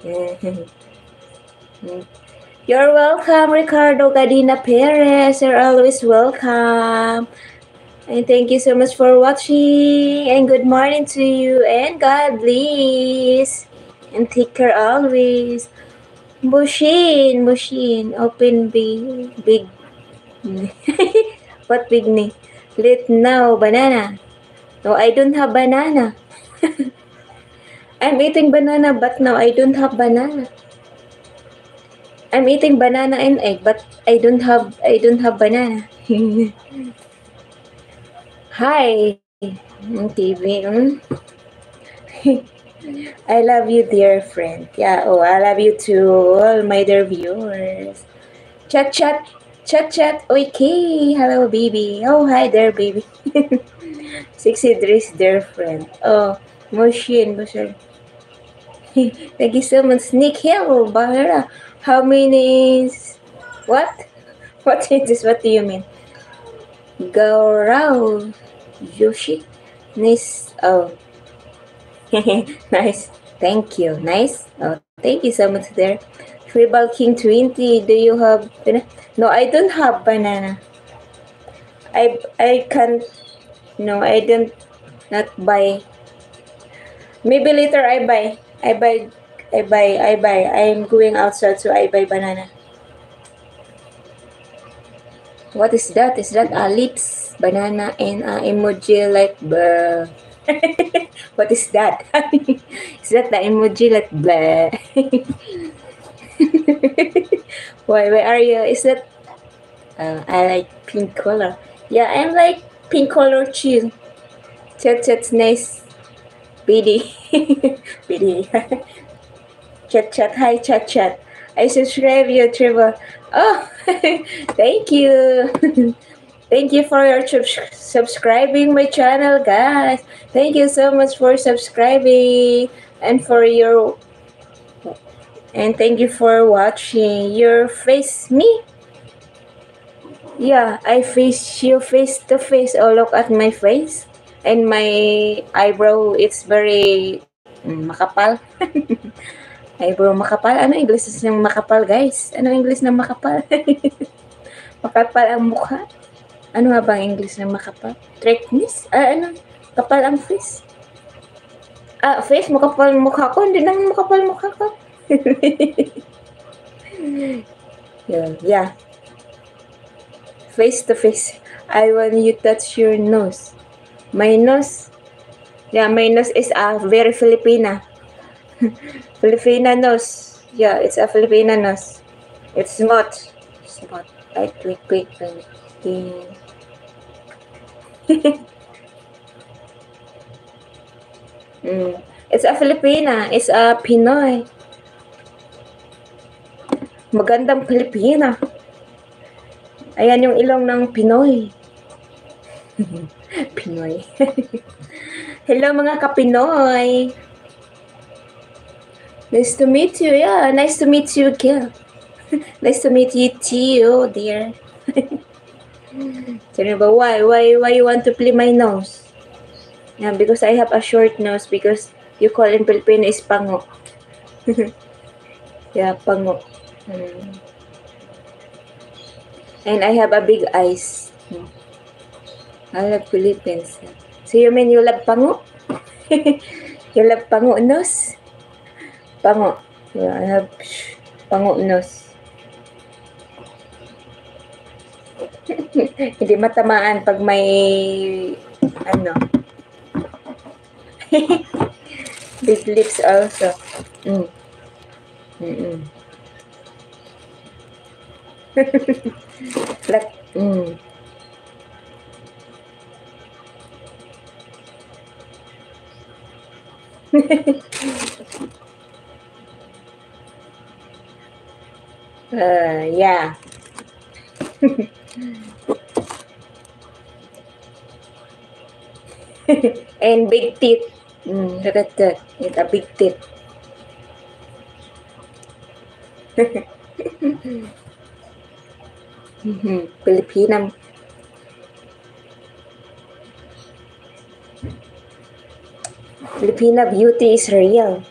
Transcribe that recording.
You're welcome, Ricardo Gadina Perez. You're always welcome. And thank you so much for watching. And good morning to you. And God bless. And take care always. Bushin. Open big. What big ni? Lit now, banana. No, I don't have banana. I'm eating banana, but now I don't have banana. I'm eating banana and egg, but I don't have banana. Hi, TV. I love you, dear friend. Yeah, I love you too, all my dear viewers. Chat. Okay, hello, baby. Oh, hi there, baby. 63's dear friend. Oh, Moshin. Thank you so much, Nick Hill, Bahira. How many? What? What is this? What do you mean? Gaurao Yoshi? Nice. Oh, nice. Thank you. Nice. Oh, thank you so much there. Tribal King 20. Do you have banana? No, I don't have banana. I can't. No, I don't not buy. Maybe later I buy. I buy. I'm going outside, so I buy banana. What is that? Is that a lips, banana, and emoji like bleh? What is that? Is that the emoji like bleh? Why are you? Is that? I like pink color. Yeah, I'm like pink color too. Chat's nice. BD. BD. Chat. Hi, chat. I subscribe you, Trevor. Oh, thank you. Thank you for your subscribing my channel, guys. Thank you so much for subscribing and thank you for watching. Your face me? Yeah, I face you face to face. Oh, look at my face. And my eyebrow, it's very makapal. Eyebrow makapal. Ano English ng makapal, guys? Ano English ng makapal? Makapal ang mukha? Ano nga ba ang English ng makapal? Thickness? Ano? Kapal ang face? Face? Makapal mukha ko? Hindi naman makapal mukha ko. Yeah. Face to face. I want you touch your nose. My nose? Yeah, my nose is very Filipina. Filipina nose. Yeah, it's a Filipina nose. It's smooth. Like quick. It's a Filipina. It's a Pinoy. Magandang Pilipina. Ayan yung ilong ng Pinoy. Pinoy. Hello mga ka-Pinoy. Nice to meet you. Yeah, nice to meet you again. Nice to meet you too, dear. Sabi ba, why you want to play my nose? Yeah, because I have a short nose because you call in Filipino is pango. Yeah, pango. And I have a big eyes. I love Philippines. So you mean you love pango? You love pango nose? Pango. Yeah, I have pango nose. Hindi matamaan pag may ano. Big lips also. Like, yeah. And big teeth. Look at that. It's a big teeth. Filipina. Filipina beauty is real.